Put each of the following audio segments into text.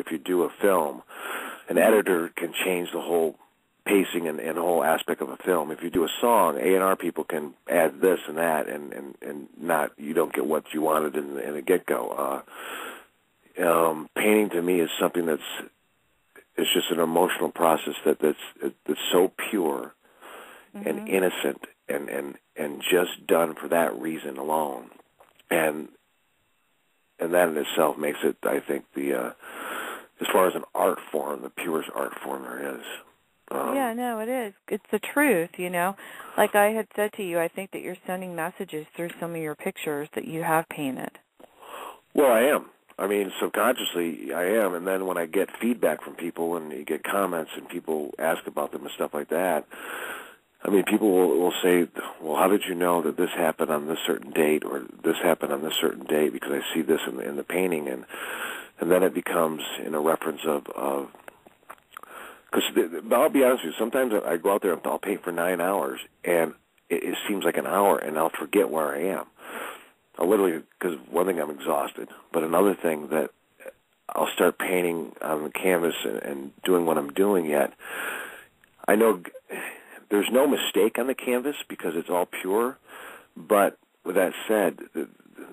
if you do a film, an editor can change the whole pacing and whole aspect of a film. If you do a song, A&R people can add this and that, and not, you don't get what you wanted in the get-go. Painting to me is something it's just an emotional process that's so pure and innocent and just done for that reason alone. And that in itself makes it, I think, as far as an art form, the purest art form there is. Yeah, no, it is. It's the truth, you know. Like I had said to you, I think that you're sending messages through some of your pictures that you have painted. Well, I am. I mean, subconsciously, I am. And then when I get feedback from people and you get comments and people ask about them and stuff like that, I mean, people will say, well, how did you know that this happened on this certain date or this happened on this certain date? Because I see this in the painting. And then it becomes in a reference of because I'll be honest with you, sometimes I go out there and I'll paint for 9 hours, and it seems like an hour, and I'll forget where I am. I'll literally, because one thing, I'm exhausted, but another thing that I'll start painting on the canvas and doing what I'm doing yet. I know there's no mistake on the canvas because it's all pure, but with that said,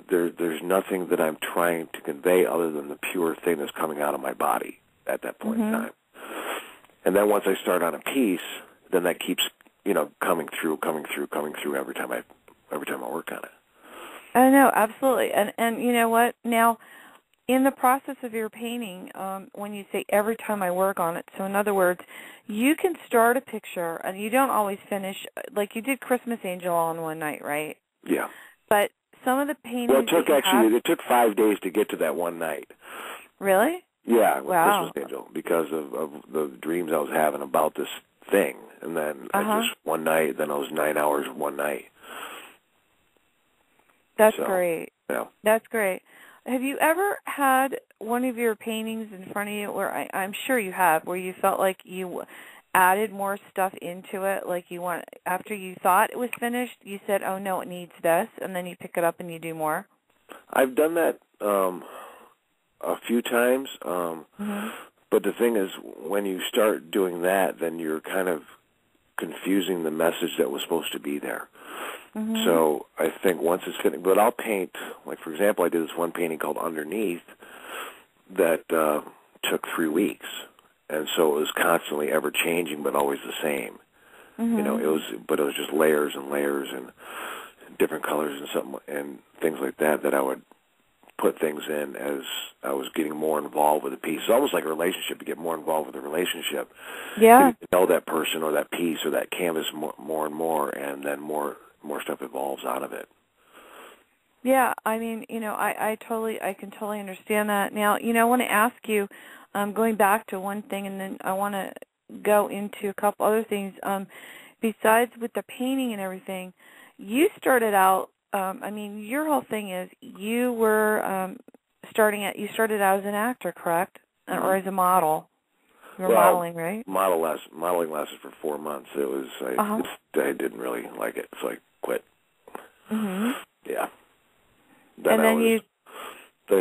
there's nothing that I'm trying to convey other than the pure thing that's coming out of my body at that point in time. And then once I start on a piece, then that keeps, coming through every time I work on it. Oh, no, absolutely. And you know what? Now, in the process of your painting, when you say every time I work on it, so in other words, you can start a picture, and you don't always finish, like you did Christmas Angel all in one night, right? Yeah. But some of the paintings it took 5 days to get to that one night. Really? Yeah, with wow. Christmas Angel, because of the dreams I was having about this thing. And then I just one night, then it was 9 hours one night. That's great. Yeah. That's great. Have you ever had one of your paintings in front of you where I'm sure you have, where you felt like you added more stuff into it, like after you thought it was finished, you said, oh, no, it needs this, and then you pick it up and you do more? I've done that a few times, but the thing is, when you start doing that, then you're kind of confusing the message that was supposed to be there. So I think once it's finished, but I'll paint, like for example, I did this one painting called Underneath that took 3 weeks, and so it was constantly ever changing, but always the same. It was just layers and layers and different colors and things like that I would put things in as I was getting more involved with the piece. It's almost like a relationship. You get more involved with the relationship. Yeah. You get to know that person or that piece or that canvas more and more, and then more stuff evolves out of it. Yeah, I mean, I can totally understand that. Now, I want to ask you, going back to one thing, and then I want to go into a couple other things. Besides with the painting and everything, you started out, your whole thing is you were you started out as an actor, correct? Or as a model? You were modeling, right? Modeling lasted for 4 months. It was, I didn't really like it, so I quit. Yeah. Then I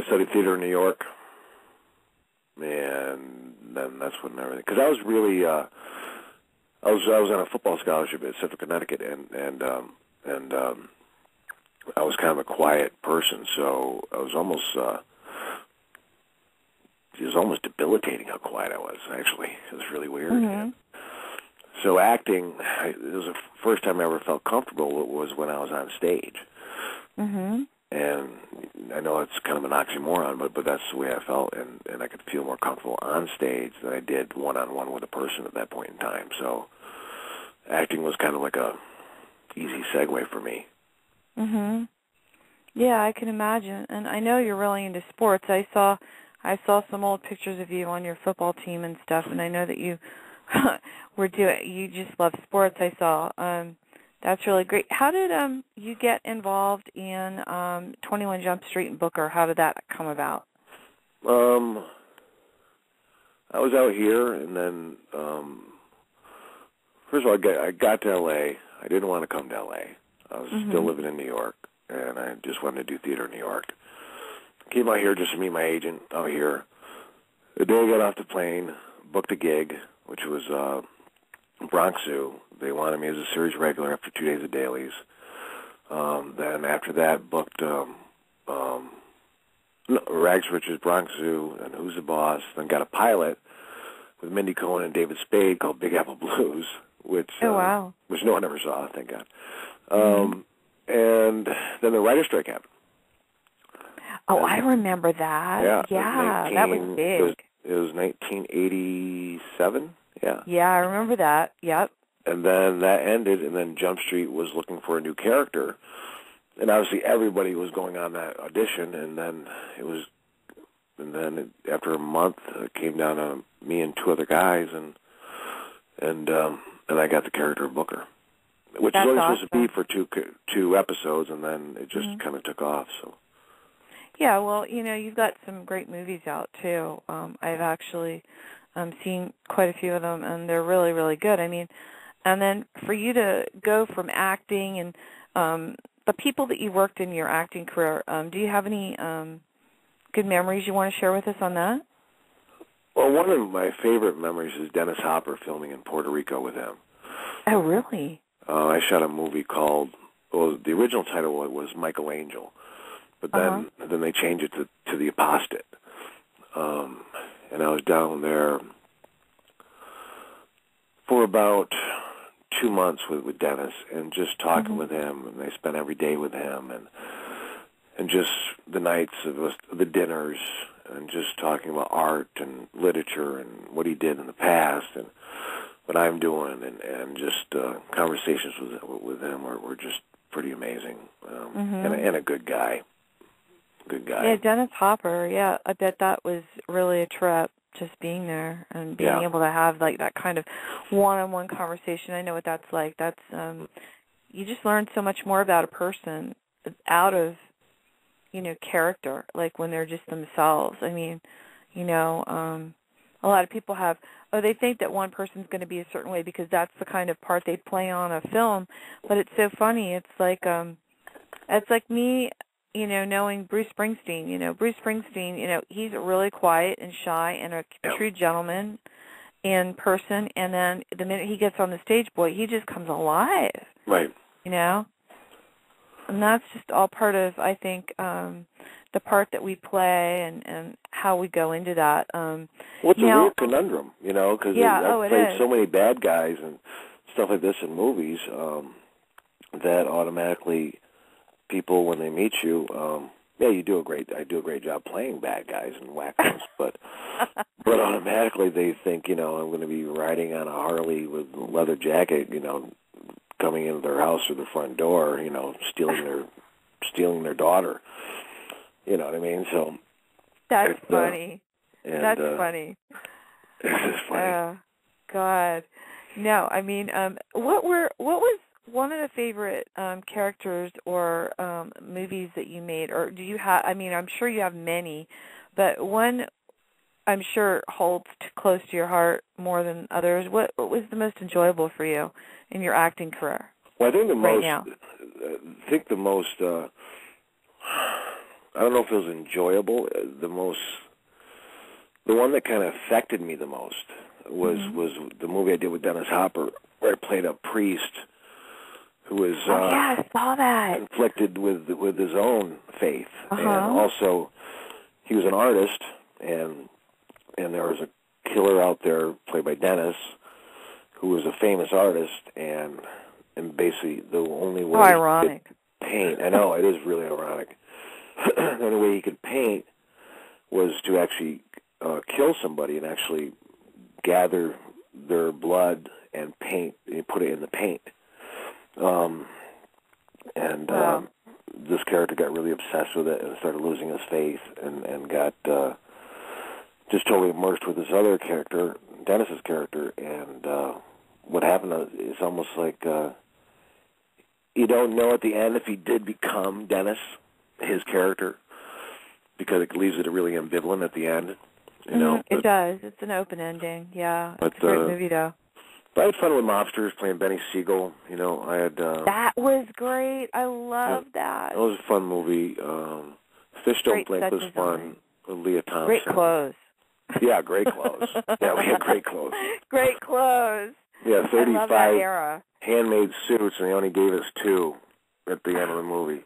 studied theater in New York, and then that's when everything, because I was really, I was on a football scholarship at Central Connecticut, and I was kind of a quiet person, so I was almost, it was almost debilitating how quiet I was, actually. It was really weird. So acting, it was the first time I ever felt comfortable was when I was on stage. And I know it's kind of an oxymoron, but that's the way I felt, and I could feel more comfortable on stage than I did one-on-one with a person at that point in time. So acting was kind of like a easy segue for me. Yeah, I can imagine. And I know you're really into sports. I saw some old pictures of you on your football team and stuff, and I know that you you just love sports. I saw. That's really great. How did you get involved in 21 Jump Street and Booker? How did that come about? I was out here, and then first of all, I got to L.A. I didn't want to come to L.A. I was still living in New York, and I just wanted to do theater in New York. Came out here just to meet my agent out here, The day I got off the plane, booked a gig, which was Bronx Zoo. They wanted me as a series regular after 2 days of dailies. Then after that, booked Rags to Riches, Bronx Zoo, and Who's the Boss. Then got a pilot with Mindy Cohn and David Spade called Big Apple Blues, which which no one ever saw, thank God. And then the writer's strike happened. Oh, I remember that. Yeah, that was big. It was 1987. Yeah. Yeah, I remember that. Yep. And then that ended, and then Jump Street was looking for a new character, and obviously everybody was going on that audition, and then after a month, it came down to me and two other guys, and I got the character of Booker, which was only supposed to be for two episodes, and then it just kind of took off. So. Yeah, well, you've got some great movies out too. I've actually seen quite a few of them, and they're really, really good. I mean, and then for you to go from acting and the people that you worked in your acting career, do you have any good memories you want to share with us on that? Well, one of my favorite memories is Dennis Hopper filming in Puerto Rico with him. Oh, really? I shot a movie called, the original title was Michelangel, but then they changed it to The Apostate. And I was down there for about 2 months with Dennis, and just talking with him, and I spent every day with him, and just the nights of the dinners, and just talking about art and literature and what he did in the past and what I'm doing, and just conversations with him were just pretty amazing, and a good guy. Good guy. Yeah, Dennis Hopper, yeah, I bet that was really a trip, just being there and being able to have like that kind of one-on-one conversation. I know what that's like. That's you just learn so much more about a person out of character, like when they're just themselves. I mean, a lot of people they think that one person's going to be a certain way because that's the kind of part they play on a film, but it's so funny. It's like me knowing Bruce Springsteen. Bruce Springsteen, he's really quiet and shy and a true gentleman in person, and then the minute he gets on the stage, boy, he just comes alive. Right. And that's just all part of, I think, the part that we play and how we go into that. Well, it's a weird conundrum, because I've played so many bad guys and stuff like this in movies that automatically people, when they meet you, I do a great job playing bad guys and wackos, but automatically they think, I'm going to be riding on a Harley with a leather jacket, coming into their house or their front door, stealing their daughter. You know what I mean? So that's funny. That's funny. It's just funny. God. No, I mean, what was one of the favorite characters or movies that you made, or do you have? I mean, I'm sure you have many, but one I'm sure holds close to your heart more than others. What was the most enjoyable for you in your acting career? Well, I think the most. I don't know if it was enjoyable. The one that kind of affected me the most was the movie I did with Dennis Hopper, where I played a priest who was I saw that. conflicted with his own faith, and also he was an artist, and there was a killer out there played by Dennis, who was a famous artist, and basically the only way ironic. he could paint. I know, it is really ironic. The only way he could paint was to actually kill somebody and actually gather their blood and paint, and put it in the paint. This character got really obsessed with it and started losing his faith, and got just totally immersed with this other character, Dennis's character, and what happened is almost like you don't know at the end if he did become Dennis, his character, because it leaves it really ambivalent at the end. It does. It's an open ending. Yeah, it's a great movie, though. But I had fun with Mobsters, playing Benny Siegel. I had... that was great. I love that. That was a fun movie. Fish Don't Blink was fun with Leah Thompson. Great clothes. Yeah, great clothes. Yeah, we had great clothes. Great clothes. Yeah, I love that 35 era. handmade suits, and they only gave us 2 at the end of the movie.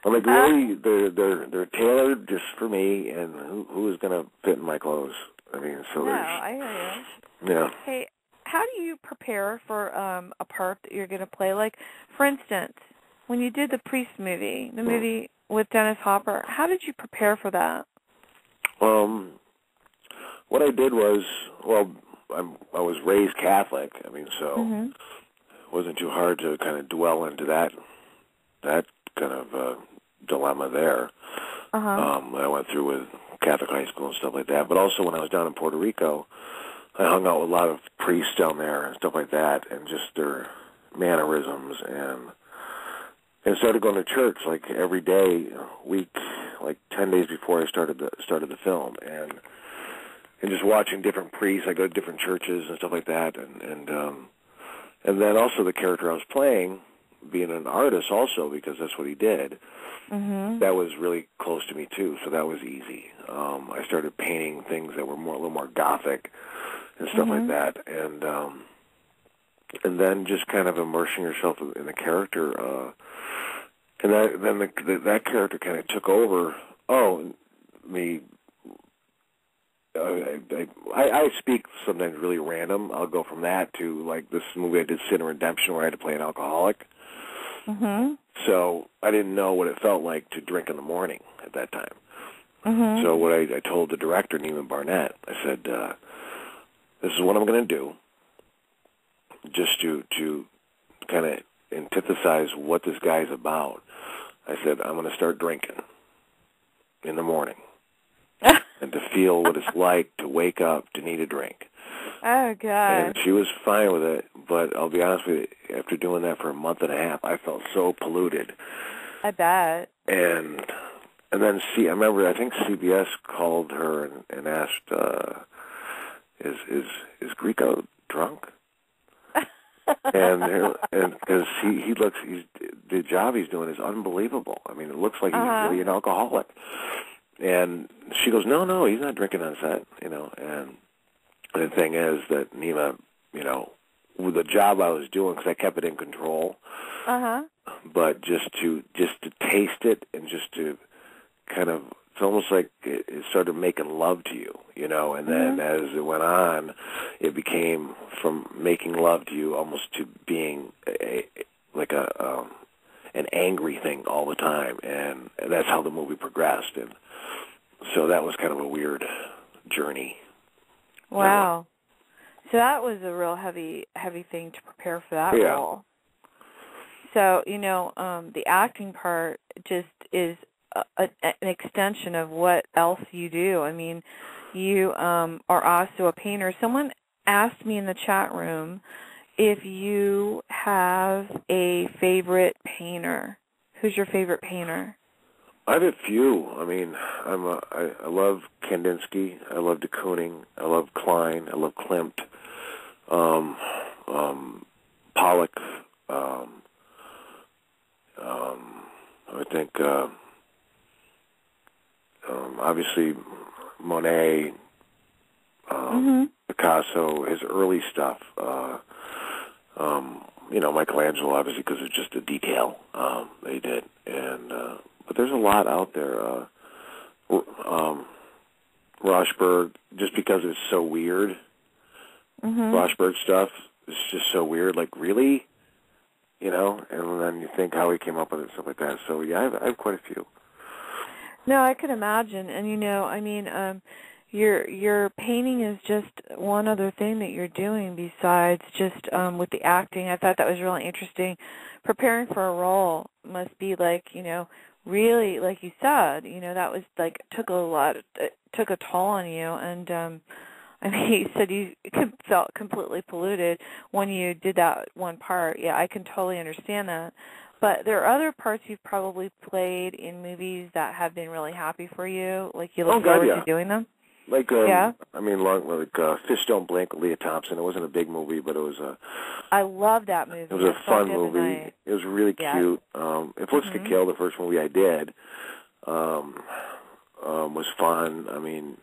I'm like, really? They're tailored just for me, and who is going to fit in my clothes? I mean, so No, I hear you. yeah. Hey, how do you prepare for a part that you're going to play? Like, for instance, when you did the Priest movie, the movie with Dennis Hopper, how did you prepare for that? What I did was, well, I was raised Catholic. I mean, so it wasn't too hard to kind of dwell into that kind of dilemma there. I went through with Catholic high school and stuff like that. But also when I was down in Puerto Rico, I hung out with a lot of priests down there and stuff like that, and just their mannerisms, and started going to church like every day, week, like 10 days before I started the film, and just watching different priests. I go to different churches and stuff like that, and then also the character I was playing, being an artist also, because that's what he did. That was really close to me too, so that was easy. I started painting things that were a little more gothic and stuff like that, and then just kind of immersing yourself in the character, and that character kind of took over. Me. I speak sometimes really random. I'll go from that to like this movie I did, Sin and Redemption, where I had to play an alcoholic. So I didn't know what it felt like to drink in the morning at that time. So what I told the director, Neiman Barnett, I said, this is what I'm going to do, just to kind of antithesis what this guy's about. I said, I'm going to start drinking in the morning and to feel what it's like to wake up to need a drink. Oh, God. And she was fine with it, but I'll be honest with you, after doing that for a month and a half, I felt so polluted. I bet. And then I remember, I think CBS called her and asked, is Grieco drunk? and because the job he's doing is unbelievable. I mean, it looks like he's really an alcoholic. And she goes, no, he's not drinking on set, And the thing is that Nima, with the job I was doing, because I kept it in control, but just to taste it and just to kind of, it's almost like it started making love to you, and then as it went on, it became from making love to you almost to being an angry thing all the time, and that's how the movie progressed, and so that was kind of a weird journey. Wow. So that was a real heavy thing to prepare for that role. So, the acting part just is an extension of what else you do. I mean, you are also a painter. Someone asked me in the chat room if you have a favorite painter. Who's your favorite painter? I have a few. I mean, I love Kandinsky. I love de Kooning. I love Klein. I love Klimt. Pollock. I think obviously Monet, Picasso, his early stuff. Michelangelo, obviously, because it's just a detail they did, but there's a lot out there. Rauschberg, just because it's so weird. Rauschberg stuff is just so weird. Like, really? And then you think how he came up with it and stuff like that. So, yeah, I have quite a few. No, I could imagine. And, your painting is just one other thing that you're doing besides just with the acting. I thought that was really interesting. Preparing for a role must be like, really, like you said, that was like took a toll on you. And you said you felt completely polluted when you did that one part. Yeah, I can totally understand that. But there are other parts you've probably played in movies that have been really happy for you, like you look forward to doing them. Like, Fish Don't Blink with Leah Thompson. It wasn't a big movie, but it was a... I love that movie. It was a fun movie. It was really cute. If Looks to Kill, the first movie I did, was fun. I mean,